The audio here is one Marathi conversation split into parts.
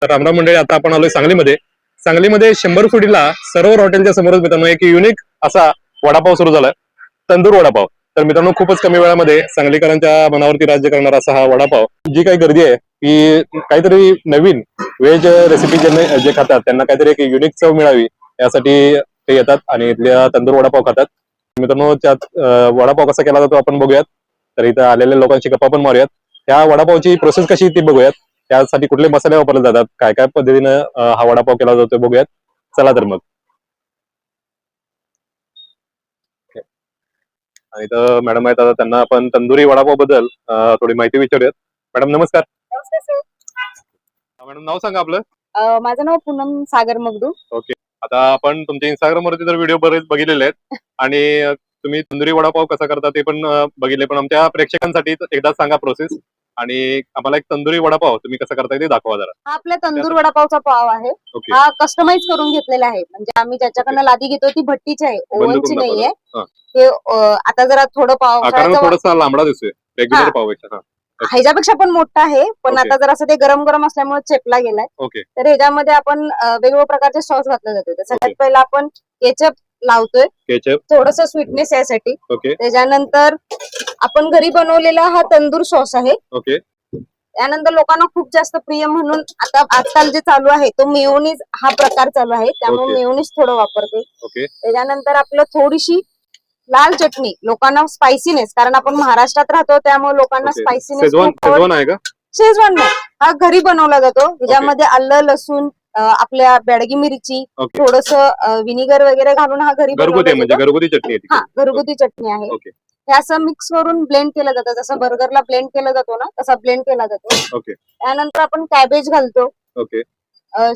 तर रामराम मंडळी, आता आपण आलोय सांगलीमध्ये. सांगलीमध्ये 100 फुटीला सरोवर हॉटेलच्या समोरच मित्रांनो एक युनिक असा वडापाव सुरू झालाय, तंदूर वडापाव. तर मित्रांनो, खूपच कमी वेळामध्ये सांगलीकरांच्या मनावरती राज्य करणारा असा हा वडापाव. जी काही गर्दी आहे की काहीतरी नवीन व्हेज रेसिपी जे खातात त्यांना काहीतरी एक युनिक चव मिळावी यासाठी ते येतात आणि इथल्या तंदूर वडापाव खातात. मित्रांनो, त्यात वडापाव कसा केला जातो आपण बघूयात. तर इथं आलेल्या लोकांची गप्पा पण मारूयात. त्या वडापावची प्रोसेस कशी ती बघूयात. त्यासाठी कुठले मसाले वापरले जातात, काय काय पद्धतीनं हा वडापाव केला जातो बघूयात. चला तर मग. आणि इथं मॅडम आहेत, आता त्यांना आपण तंदुरी वडापाव बद्दल थोडी माहिती विचारूयात. मॅडम नमस्कार. मॅडम नाव सांगा आपलं. माझं नाव पूनम सागर मगदू. ओके. आता आपण तुमच्या इंस्टाग्राम वरती तर व्हिडिओ बरेच बघितलेले आहेत आणि तुम्ही तंदुरी वडापाव कसा करता ते पण बघितले, पण आमच्या प्रेक्षकांसाठी एकदा सांगा प्रोसेस आणि आम्हाला एक तंदुरी वडापाव तुम्ही कसा करताय ते दाखवा जरा. हा आपल्या तंदूर वडापावचा पाव आहे. ओके. हा कस्टमाइज करून घेतलेला आहे. म्हणजे आम्ही ज्याच्याकडनं लादी घेतो ती भट्टीची आहे, बंद ओव्हनची करून नाहीये. दाखवा. हे आता जरा थोडं कारण पावसाळ्याचं थोडासा लांबडा दिसतोय रेग्युलर हा. पावपेक्षा. ह्याच्यापेक्षा पण मोठा आहे, पण ओके. आता जरा असं ते गरम गरम असल्यामुळे चेपला गेलाय. ओके. तर ह्याच्यामध्ये आपण वेगवेगळ्या प्रकारचे सॉस घातले जाते. तर सगळ्यात पहिला आपण केचप लावतोय, केचप. थोडस स्वीटनेस यासाठी. ओके. त्याच्यानंतर आपण घरी बनवलेला हा तंदूर सॉस आहे. ओके. त्यानंतर लोकांना खूप जास्त प्रिय म्हणून आता आजकाल जे चालू आहे तो मेयोनीज हा प्रकार चालू आहे, त्यामुळे ओके. मेयोनीज थोडं वापरते. ओके. त्याच्यानंतर आपलं थोडीशी लाल चटणी, लोकांना स्पायसीनेस, कारण आपण महाराष्ट्रात राहतो त्यामुळे लोकांना ओके. स्पायसीनेस शेजवान शेजवान आहे का? शेजवान नाही, हा घरी बनवला जातो. त्याच्यामध्ये आलं लसूण, आपल्या बेडगी मिरची, ओके. थोडस विनिगर वगैरे घालून हा घरी घरगुती बनवला म्हणजे जातो. घरगुती चटणी आहे ती. हा, घरगुती चटणी आहे. ओके. हे असं मिक्स करून ब्लेंड केलं जातं, जसं बर्गरला ब्लेंड केलं जातो ना तसा ब्लेंड केला जातो. ओके. त्यानंतर आपण कॅबेज घालतो, ओके.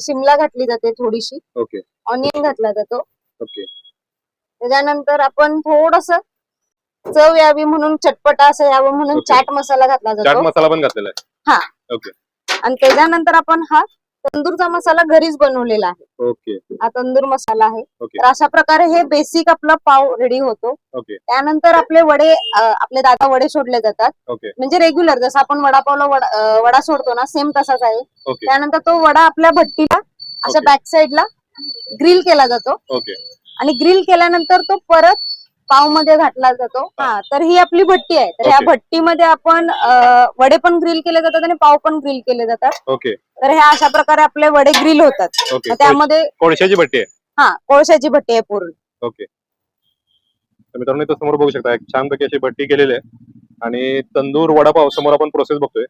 शिमला घातली जाते थोडीशी, ओके. ऑनियन घातला जातो. ओके. त्याच्यानंतर आपण थोडस चव यावी म्हणून, चटपटा असं यावं म्हणून ओके. चाट मसाला घातला चाट जातो. मसाला पण घातलेला आहे. हा. ओके. आणि त्याच्यानंतर आपण हा तंदूरचा मसाला घरीच बनवलेला आहे. ओके. हा तंदूर मसाला आहे. ओके. तर अशा प्रकारे हे बेसिक आपला पाव रेडी होतो. ओके. त्यानंतर आपले वडे, आपले दादा वडे सोडले जातात. ओके. म्हणजे रेग्युलर जसं आपण वडापावला वडा सोडतो ना, सेम तसाच आहे. ओके. त्यानंतर तो वडा आपल्या भट्टीला अशा ओके. बॅक साईडला ग्रिल केला जातो. ओके. आणि ग्रिल केल्यानंतर तो परत पाव मध्ये घातला जातो. हा, तर ही आपली भट्टी आहे. तर ह्या ओके. भट्टीमध्ये आपण वडे पण ग्रिल केले जातात आणि पाव पण ग्रिल केले जातात. ओके. तर ह्या अशा प्रकारे आपले वडे ग्रिल होतात. ओके. तर त्यामध्ये कोळशाची भट्टी आहे. हा, कोळशाची भट्टी आहे पूर्ण. ओके. तर मित्रांनो, इथं समोर बघू शकता एक छानपैकी अशी भट्टी केलेली आहे आणि तंदूर वडापाव समोर आपण प्रोसेस बघतोय.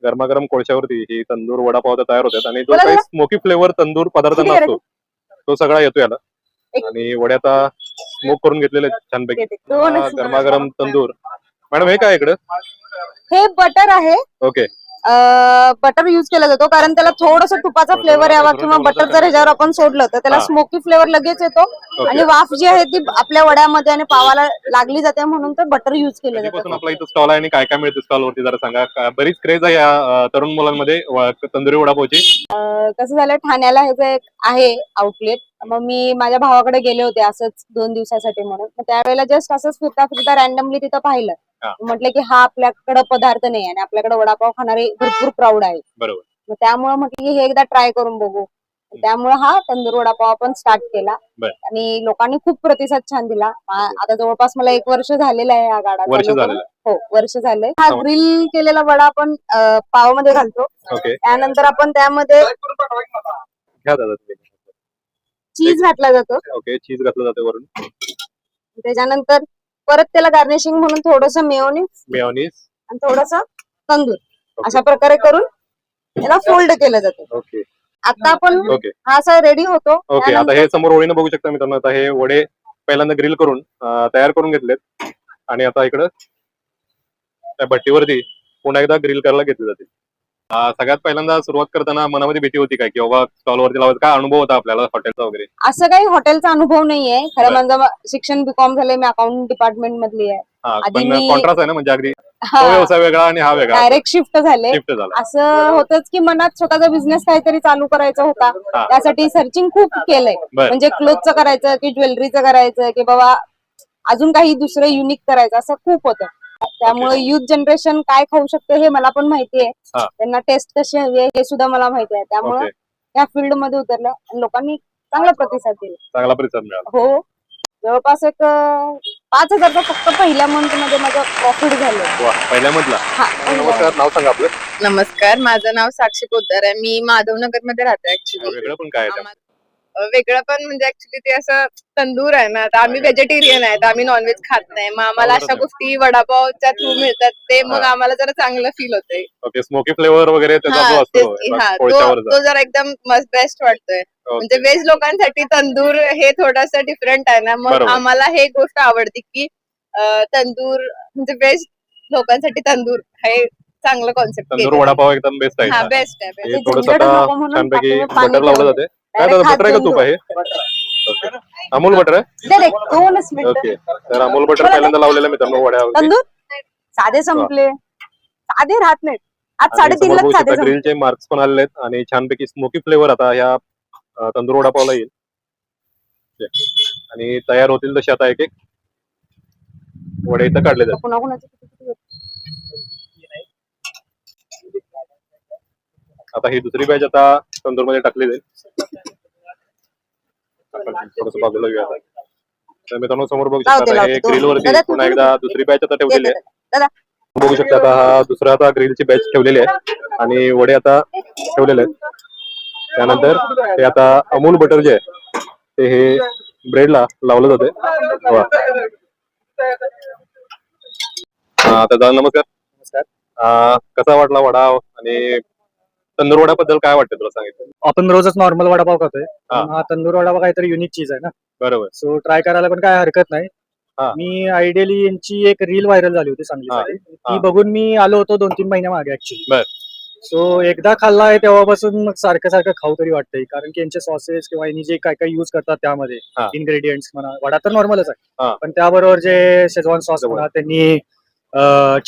गरमागरम कोळशावरती ही तंदूर वडापाव तर तयार होतात आणि जो बोला काही ना. स्मोकी फ्लेवर तंदूर पदार्थांना किती असतो तो सगळा येतो याला. एक- आणि वडे आता स्मोक करून घेतलेले आहेत छानपैकी. दोनच. हा, गरमागरम तंदूर. मॅडम हे काय इकडं? हे बटर आहे. ओके. बटर युज केला जातो कारण त्याला थोडस तुपाचा फ्लेवर यावा, किंवा बटर जर ह्याच्यावर आपण सोडलं तर त्याला हा. स्मोकी फ्लेवर लगेच येतो. ओके. आणि वाफ जी आहे ती आपल्या वड्यामध्ये आणि पावाला लागली जाते, म्हणून तर बटर युज केलं कधीपासून जातं. आपला इथं स्टॉल आहे आणि काय काय मिळतं स्टॉल वरती जरा सांगा. बरीच क्रेज आहे या तरुण मुलांमध्ये तंदुरी वडापावची. कसं झालं, ठाण्याला ह्याचं एक आहे आउटलेट. मग मी माझ्या भावाकडे गेले होते असंच 2 दिवसासाठी म्हणून. मग त्यावेळेला जस्ट असंच फिरता फिरता रॅन्डमली तिथं पाहिलं. हा. म्हटलं की हा आपल्याकडे पदार्थ नाही आणि आपल्याकडे वडापाव खाणारे भरपूर क्राऊड आहे. बरोबर. मग त्यामुळे म्हटलं की हे एकदा ट्राय करून बघू. त्यामुळे हा तंदूर वडापाव आपण स्टार्ट केला. बर. आणि लोकांनी खूप प्रतिसाद छान दिला. आता जवळपास मला 1 वर्ष झालेलं आहे हा गाडा वर्ष चालू करून. झालेलं. हो, वर्ष झालंय. हा ग्रिल केलेला वडा आपण पावामध्ये घालतो. ओके. त्यानंतर आपण त्यामध्ये घ्या दादा तुम्ही. चीज घातला जातो. ओके. चीज घातलं जातं वरून. त्याच्यानंतर परत त्याला गार्निशिंग म्हणून थोडस मेयोनीज मेयोनीज. आणि थोडस तंदूर, ओके. अशा प्रकारे करून त्याला फोल्ड केलं जातं. ओके. आता आपण ओके. हा असा रेडी होतो. ओके. आता हे समोर ओळीनं बघू शकता मित्रांनो, आता हे वडे पहिल्यांदा ग्रिल करून तयार करून घेतलेत आणि आता इकडं त्या भट्टीवरती पुन्हा एकदा ग्रिल करायला घेतले जाते. सगळ्यात पहिल्यांदा सुरुवात करताना मनामध्ये भीती होती काय की बाबा स्टॉल वरती लावायचा, काय अनुभव होता आपल्याला हॉटेलचा वगैरे? असं काही हॉटेलचा अनुभव नाहीये. खरं बरं. माझं शिक्षण बीकॉम झालंय, मी अकाउंट डिपार्टमेंट मधली आहे. आधी पण मी- कॉन्ट्रास्ट आहे ना, म्हणजे अगदी तो व्यवसाय वेगळा आणि हा वेगळा डायरेक्ट शिफ्ट झाले. शिफ्ट झाला. असं होतच की मनात स्वतःचा बिझनेस काहीतरी चालू करायचा होता. हा. त्यासाठी सर्चिंग खूप केलंय. बरं. म्हणजे क्लोथचं करायचं की ज्वेलरीचं करायचं की बाबा अजून काही दुसरं युनिक करायचं, असं खूप होतं. त्यामुळे युथ जनरेशन काय खाऊ शकते हे मला पण माहिती आहे. हा. त्यांना टेस्ट कशी हवी आहे हे सुद्धा मला माहिती आहे. त्यामुळे ओके. या फील्ड मध्ये उतरलं आणि लोकांनी चांगला प्रतिसाद दिला. चांगला प्रतिसाद मिळाला. हो, जवळपास एक 5,000 फक्त पहिल्या मंथ मध्ये माझं प्रॉफिट झालं. वा, पहिल्या मधला. नमस्कार, नाव सांगा आपलं. नमस्कार, माझं नाव साक्षी पोद्दार आहे. मी माधवनगर मध्ये राहते ऍक्च्युली. वेगळं पण काय आहे त्यात? वेगळं पण म्हणजे ऍक्च्युली ते असं तंदूर आहे ना, तर आम्ही व्हेजिटेरियन आहेत, आम्ही नॉनव्हेज खात नाही. मग आम्हाला अशा गोष्टी वडापावच्या थ्रू मिळतात ते मग आम्हाला जरा चांगलं फील होतंय. ओके, स्मोकी फ्लेवर वगैरे त्याचा जो असतो तो जरा एकदम मस्त बेस्ट वाटतोय. म्हणजे व्हेज लोकांसाठी तंदूर हे थोडंसं डिफरंट आहे ना, मग बरोबर. आम्हाला हे गोष्ट आवडते की तंदूर म्हणजे व्हेज लोकांसाठी तंदूर हे चांगलं कॉन्सेप्ट तंदूर वडापाव एकदम बेस्ट आहे. हा बेस्ट आहे हे best. थोडंसं झंझट आता नको म्हणून छानपैकी पाठीवर पाणी बटर लावलं ठेवलं. जाते. काय दादा, बटर आहे का तूप आहे? ओके. अमूल बटर आहे. दे रे, 2च मिनिटं. ओके, तर अमूल बटर पहिल्यांदा लावलेलं मित्रांनो वड्यावरती. तंदूर साधे संपले, साधे राहत नाहीत. आज आणि समोर 3.5 बघू लाच साधे शकता ग्रिलचे मार्क्स पण आलेले आहेत आणि छानपैकी स्मोकी फ्लेवर आता ह्या तंदूर वडापावला येईल. आणि तयार होतील तसे आता एक एक वडे इथं काढले जातात. कुणाकुणाचे आता ही दुसरी बॅच आता तंदूर मध्ये टाकली जाईल. थोडंसं बाजूला घेऊया आता. तर मित्रांनो समोर बघू शकता आता हे ग्रिल वरती पुन्हा एकदा दुसरी बॅच आता ठेवलेली आहे. दादा बघू शकता आता हा दुसरा आता ग्रिलची बॅच ठेवलेली आहे आणि वडे आता ठेवलेले आहेत. त्यानंतर हे आता अमूल बटर जे आहे ते हे ब्रेडला लावलं जाते. वा. आता दादा नमस्कार. कसा वाटला वडा आणि तंदूर वड्याबद्दल काय वाटतं तुला सांगितलं? आपण रोजच नॉर्मल वडापाव खातोय. हा. हा तंदूर वडापाव काहीतरी युनिक चीज आहे ना, बरोबर. सो ट्राय करायला पण काय हरकत नाही. हा. मी आयडियली यांची एक रील व्हायरल झाली होती सांगलीसाठी, हा. ती बघून मी आलो होतो 2-3 महिन्या मागे ऍक्च्युली. बर. सो एकदा खाल्लाय तेव्हापासून मग सारखं सारखं खाऊ तरी वाटतंय, कारण की यांचे सॉसेस किंवा यांनी जे काय काय युज करतात त्यामध्ये हा. इन्ग्रेडियंट्स म्हणा, वडा तर नॉर्मलच हा. आहे, पण त्याबरोबर जे शेजवान सॉस म्हणा, त्यांनी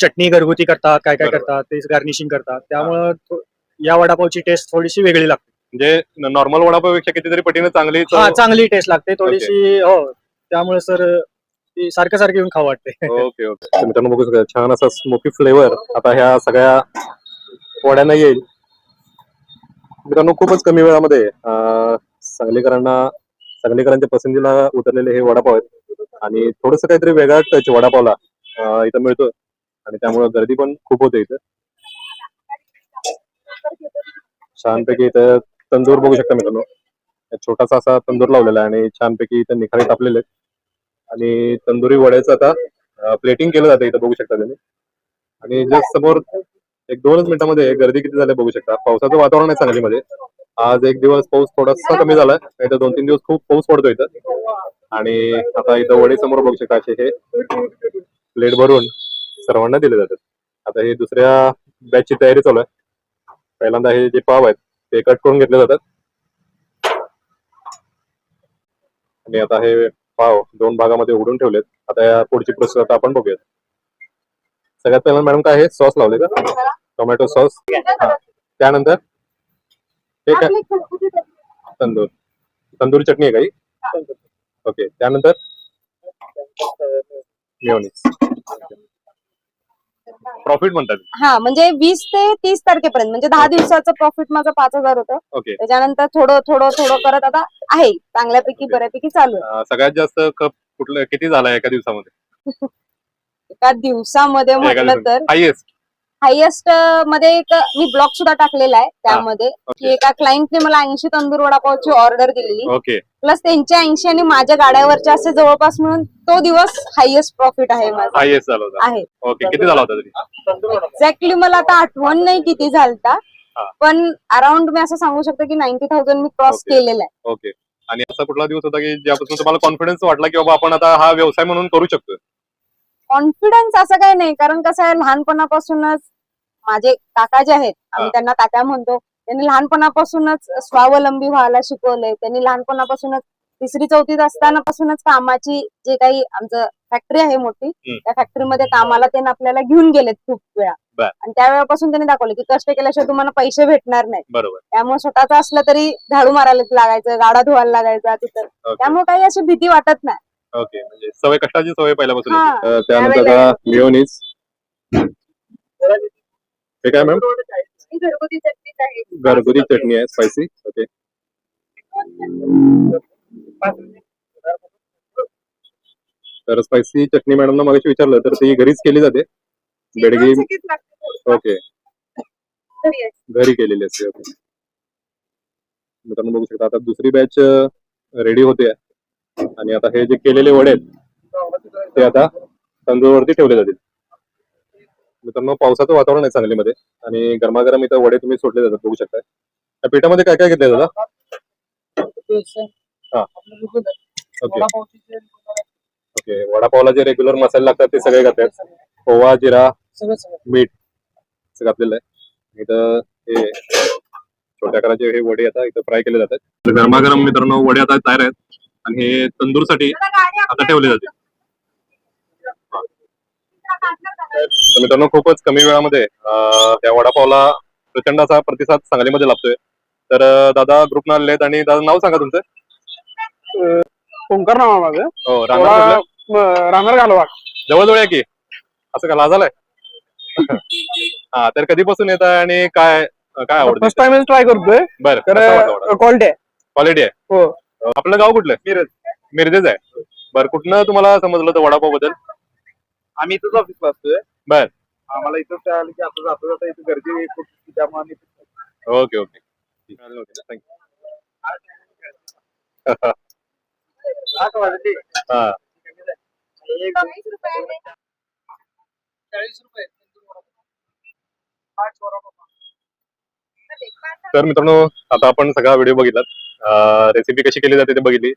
चटणी घरगुती करतात, काय काय बरोबर. करतात, ते गार्निशिंग करतात, त्यामुळं या वडापावची टेस्ट थोडीशी वेगळी लागते. म्हणजे नॉर्मल वडापावपेक्षा कितीतरी पटीने चांगली चव- हा, चांगली टेस्ट लागते थोडीशी. हो, त्यामुळे सर ती सारखं सारखं येऊन खाऊ वाटते. Okay okay. तर मित्रांनो बघू शकता छान असा स्मोकी फ्लेवर आता ह्या सगळ्या वड्यांना येईल. मित्रांनो खूपच कमी वेळामध्ये सांगलीकरांच्या पसंतीला उतरलेले हे वडापाव आहेत आणि थोडस काहीतरी वेगळा टच वडापावला इथं मिळतो आणि त्यामुळे गर्दी पण खूप होते इथं. छानपैकी इथं तंदूर बघू शकता मित्रांनो, छोटासा असा तंदूर लावलेला आहे आणि छानपैकी इथं निखारे टाकलेले आहेत आणि तंदुरी वड्याचं आता प्लेटिंग केलं जातं इथं बघू शकता तुम्ही. आणि जस्ट समोर एक 2च मिनिटांमध्ये गर्दी किती झाली बघू शकता. पावसाचं वातावरण आहे सांगलीमध्ये. आज एक दिवस पाऊस थोडासा कमी झाला, नाही तर 2-3 दिवस खूप पाऊस पडतो इथं. आणि आता इथं वडे समोर बघू शकता असे हे प्लेट भरून सर्वांना दिले जातात. आता हे दुसऱ्या बॅचची तयारी चालू आहे. पहिल्यांदा हे जे पाव आहेत ते कट करून घेतले जातात आणि आता हे पाव 2 भागामध्ये उघडून ठेवलेत. आता या पुढची प्रोसेस आता आपण बघूयात. सगळ्यात पहिला मॅडम काय आहे, सॉस लावले का? Tomato sauce. त्यानंतर हे काय, तंदूर चटणी आहे काही. ओके. त्यानंतर मेयोनीज. प्रॉफिट म्हणतात. हा, म्हणजे 20 ते 30 तारखेपर्यंत म्हणजे 10 दिवसाचं प्रॉफिट माझं 5,000 होतं. ओके. त्याच्यानंतर थोडं थोडं थोडं करत आता आहे चांगल्यापैकी बऱ्यापैकी चालू आहे. सगळ्यात जास्त कप कुठलं किती झाला एका दिवसामध्ये? एका दिवसामध्ये म्हटलं तर हायएस्ट मध्ये एक मी ब्लॉग सुद्धा टाकलेला आहे त्यामध्ये, की एका क्लायंटने मला 80 तंदूर वडापावची ऑर्डर दिलेली. ओके. प्लस त्यांच्या 80 आणि माझ्या गाड्यावरच्या असे जवळपास म्हणून तो दिवस हायएस्ट प्रॉफिट आहे माझा. हायएस्ट झाला होता. आहे. ओके. किती झाला होता तरी? एक्झॅक्टली मला आता आठवण नाही किती झालता, हा. पण अराउंड मी असं सांगू शकते की 90,000 मी क्रॉस ओके. केलेला आहे. ओके. आणि असा कुठला दिवस होता की ज्यापासून तुम्हाला कॉन्फिडन्स वाटला की बाबा आपण आता हा व्यवसाय म्हणून करू शकतो? कॉन्फिडन्स असं काही नाही, कारण कसं आहे लहानपणापासूनच माझे काका जे आहेत, आम्ही त्यांना तात्या म्हणतो, त्यांनी लहानपणापासूनच स्वावलंबी व्हायला शिकवलंय. त्यांनी लहानपणापासूनच 3री-4थीत असतानापासूनच कामाची जे काही आमचं फॅक्टरी आहे मोठी, त्या फॅक्टरीमध्ये कामाला त्यांनी आपल्याला घेऊन गेलेत खूप वेळा. आणि त्यावेळेपासून त्यांनी दाखवलं की कष्ट केल्याशिवाय तुम्हाला पैसे भेटणार नाही. बरोबर. त्यामुळे स्वतःच असलं तरी झाडू मारायला लागायचं, गाडा धुवायला लागायचा तिथं. त्यामुळे काही अशी भीती वाटत नाही. ओके. म्हणजे कष्टाची सवय पहिल्यापासून. हा. त्यानंतर मेयोनीज हे काय मॅम? ही घरगुती चटणीच आहे. घरगुती चटणी आहे स्पायसी. ओके. तर स्पायसी चटणी मॅडमला मगाशी विचारलं तर ती घरीच केली जाते. बेडगी. चिकन लागते. ओके. घरी आहे. घरी केलेली असते. ओके. मित्रांनो बघू शकता आता दुसरी बॅच रेडी होते आणि आता हे जे केलेले वडे आहेत ते आता तंदूरवरती ठेवले जातील. मित्रांनो पावसाचं वातावरण आहे सांगलीमध्ये आणि गरमागरम इथं वडे तुम्ही सोडले जातात बघू शकता. त्या पिठामध्ये काय काय घेतलंय दादा? हा. ओके. ओके. वडापावला जे रेग्युलर मसाले लागतात ते सगळे घातलेत. पोहा, जिरा, मीठ असं घातलेलं आहे. इथं हे छोट्या आकाराचे हे वडे आता इथं फ्राय केले जातात. तर गरमागरम मित्रांनो वडे आता तयार आहेत आणि हे तंदूरसाठी आता ठेवले जाते. तर मित्रांनो खूपच कमी वेळामध्ये या वडापावला प्रचंड असा प्रतिसाद सांगलीमध्ये लाभतोय. तर दादा ग्रुपनं आले आहेत आणि दादा नाव सांगा तुमचं. ओंकार नाव आहे माझं. हो. राहणार कुठलं? राहणार घालवा. जवळजवळ आहे की असं का लाज आलाय? हा. तर कधीपासून येत आहे आणि काय काय आवडतं? फर्स्ट टाइम ट्राय करतोय. बरं. तर क्वालिटी आहे. क्वालिटी आहे. हो. आपलं गाव कुठलं? मिरजेच आहे. बरं. कुठनं तुम्हाला समजलं तर वडापाव बद्दल? आम्ही इथंच ऑफिसला असतोय. बर. आम्हाला इथं कळालं की आता जाता जाता इथं गर्दी खूप होती, त्यामुळे आम्ही ओके ओके. हा. 20 रुपयाने. 40 रुपये. तर मित्रांनो आता आपण सगळा व्हिडिओ बघितला. रेसिपी कशी केली जाते ते बघितली.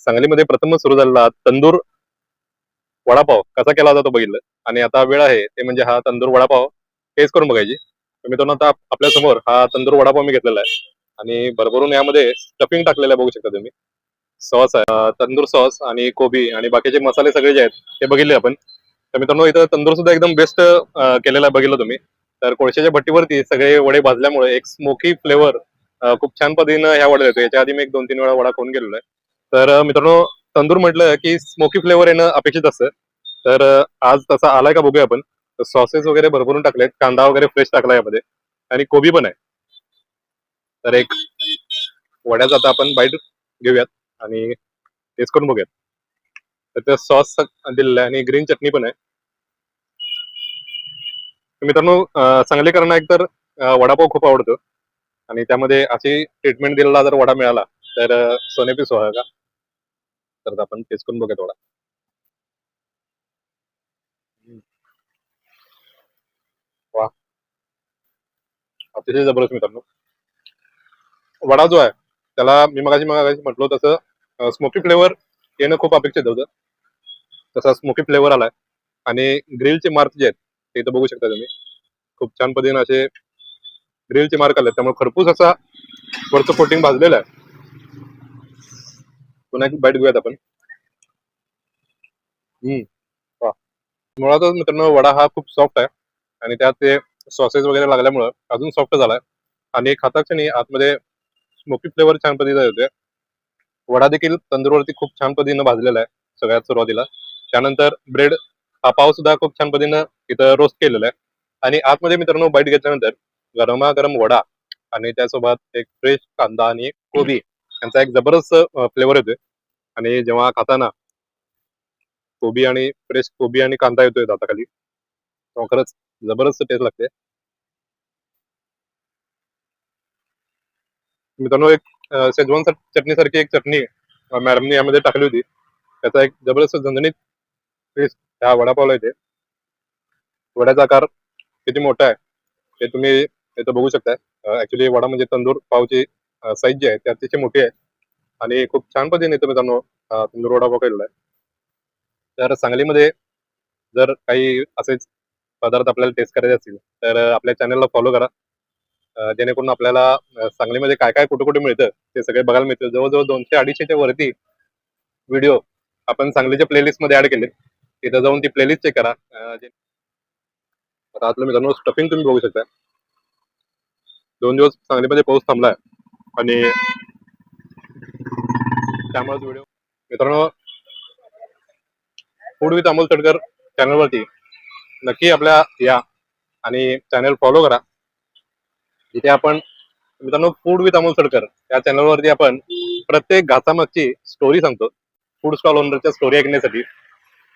सांगलीमध्ये प्रथमच सुरू झालेला तंदूर वडापाव कसा केला जातो बघितलं आणि आता वेळ आहे ते म्हणजे हा तंदूर वडापाव टेस्ट करून बघायची. तर मित्रांनो आता आपल्या समोर हा तंदूर वडापाव मी घेतलेला आहे आणि भरभरून यामध्ये स्टफिंग टाकलेलं आहे बघू शकता तुम्ही. सॉस आहे, तंदूर सॉस आणि कोबी आणि बाकीचे मसाले सगळे जे आहेत ते बघितले आपण. तर मित्रांनो इथं तंदूर सुद्धा एकदम बेस्ट केलेला आहे बघितलं तुम्ही. तर कोळशाच्या भट्टीवरती सगळे वडे भाजल्यामुळे एक स्मोकी फ्लेवर खूप छान पद्धतीनं ह्या वड्या येतो. याच्या आधी मी 1-2-3 वेळा वडा खाऊन गेलेलो आहे. तर मित्रांनो तंदूर म्हटलं की स्मोकी फ्लेवर येणं अपेक्षित असतं. तर आज तसा आलाय का बघूया आपण. सॉसेस वगैरे भरभरून टाकलेत, कांदा वगैरे फ्रेश टाकला यामध्ये आणि कोबी पण आहे. तर एक वड्याचा आता आपण बाईट घेऊयात आणि टेस्ट करून बघूयात. तर त्या सॉस दिलेला आहे आणि ग्रीन चटणी पण आहे. मित्रांनो सांगलीकरांना एकतर वडापाव खूप आवडतो आणि त्यामध्ये अशी ट्रीटमेंट दिलेला जर वडा मिळाला तर सोनेपी सुहागा. तर आपण टेस्ट करून बघूयात वडा. वा, अतिशय जबरदस्त मित्रांनो. वडा जो आहे त्याला मी मगाशी म्हटलो तसं स्मोकी फ्लेवर येणं खूप अपेक्षित होतं. तसा स्मोकी फ्लेवर आलाय आणि ग्रिलचे मार्क जे आहेत ते इथं बघू शकता तुम्ही. खूप छान पद्धतीने असे ग्रिलचे मार्क आले त्यामुळे खरपूस असा वरचं कोटिंग भाजलेलं आहे. पुन्हा एक बाईट घेऊयात आपण. वा. मुळातच मित्रांनो वडा हा खूप सॉफ्ट आहे आणि त्यात ते सॉसेस वगैरे लागल्यामुळं अजून सॉफ्ट झालाय आणि खाता क्षणी आतमध्ये स्मोकी फ्लेवर छान पद्धतीने येतोय. वडा देखील तंदूरवरती खूप छान पद्धतीनं भाजलेला आहे सगळ्यात सुरुवातीला. त्यानंतर ब्रेड हा पाव सुद्धा खूप छान पद्धतीनं इथं रोस्ट केलेला आहे आणि आतमध्ये मित्रांनो बाईट घेतल्यानंतर गरमागरम वडा आणि त्यासोबत एक फ्रेश कांदा आणि कोबी यांचा एक जबरदस्त फ्लेवर येतोय आणि जेव्हा खाताना कोबी आणि फ्रेश कोबी आणि कांदा येतोय दाताखाली तेव्हा खरंच जबरदस्त टेस्ट लागते. मित्रांनो एक शेजवान चटणी सारखी एक चटणी मॅडमने यामध्ये टाकली होती. त्याचा एक जबरदस्त झणझणीत टेस्ट ह्या वडापावला येते. वड्याचा आकार किती मोठा आहे ते तुम्ही इथं बघू शकताय. ऍक्च्युली वडा म्हणजे तंदूर पावची साईज जी आहे ती अतिशय मोठी आहे आणि खूप छान पद्धतीने इथं मित्रांनो तंदूर वडापाव केलेला आहे. तर सांगलीमध्ये जर काही असेच पदार्थ आपल्याला टेस्ट करायचे असतील तर आपल्या चॅनलला फॉलो करा. जेणेकरून आपल्याला सांगलीमध्ये काय काय कुठे कुठे मिळतं ते सगळे बघायला मिळतं. जवळजवळ 200-250च्या वरती व्हिडिओ आपण सांगलीच्या प्लेलिस्ट मध्ये ऍड केले. तिथं जाऊन ती प्लेलिस्ट चेक करा. आता आतलं मित्रांनो स्टफिंग तुम्ही बघू शकता. 2 दिवस सांगलीमध्ये पाऊस थांबलाय आणि त्यामुळेच व्हिडिओ मित्रांनो फूड विथ अमोल तडकर चॅनलवरती नक्की आपल्या या आणि चॅनल फॉलो करा. जिथे आपण मित्रांनो फूड विथ अमोल सडकर या चॅनलवरती आपण प्रत्येक घासामागची स्टोरी सांगतो. फूड स्टॉल ओनरच्या स्टोरी ऐकण्यासाठी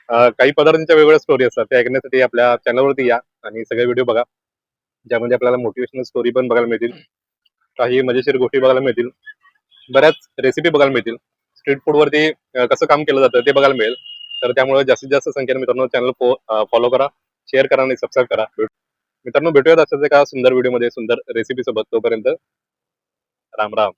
काही पदार्थांच्या वेगवेगळ्या स्टोरी असतात त्या ऐकण्यासाठी आपल्या चॅनलवरती या आणि सगळे व्हिडिओ बघा, ज्यामध्ये आपल्याला मोटिवेशनल स्टोरी पण बघायला मिळतील, काही मजेशीर गोष्टी बघायला मिळतील, बऱ्याच रेसिपी बघायला मिळतील, स्ट्रीट फूड वरती कसं काम केलं जातं ते बघायला मिळेल. तर त्यामुळे जास्तीत जास्त संख्येने मित्रांनो चॅनल फॉलो करा, शेअर करा आणि सबस्क्राईब करा. मित्रांनो भेटूयात असंच एका सुंदर व्हिडिओमध्ये सुंदर रेसिपी सोबत. तोपर्यंत राम राम.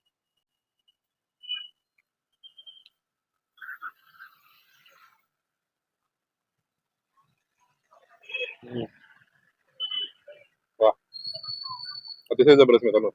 वा, अतिशय जबरदस्त मित्रांनो.